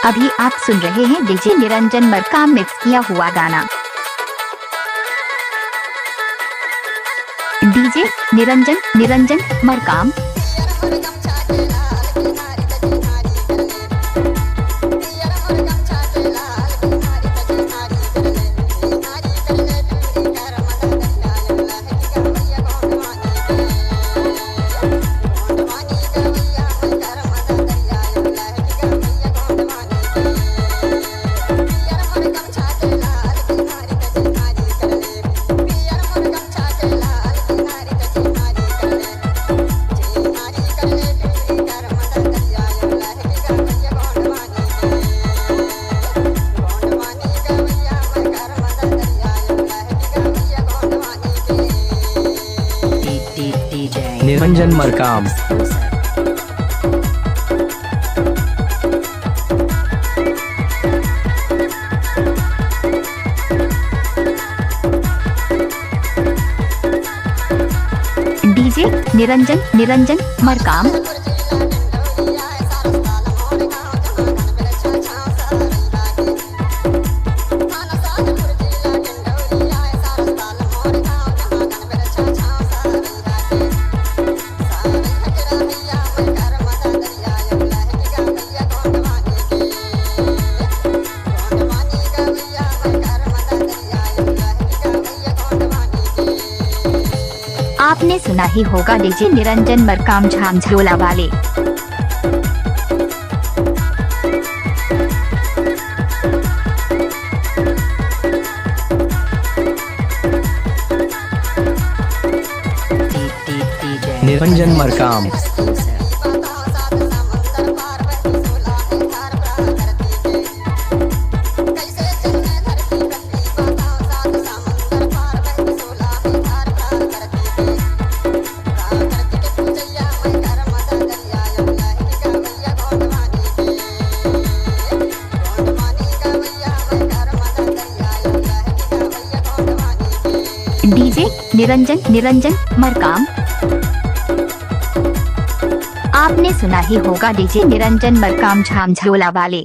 अभी आप सुन रहे हैं डीजे निरंजन मरकाम मिक्स किया हुआ गाना। डीजे निरंजन मरकाम। निरंजन मरकाम। डीजे निरंजन मरकाम। आपने सुना ही होगा डीजे निरंजन मरकाम झांझोला वाले। निरंजन मरकाम। डीजे निरंजन मरकाम। आपने सुना ही होगा डीजे निरंजन मरकाम झांझोला वाले।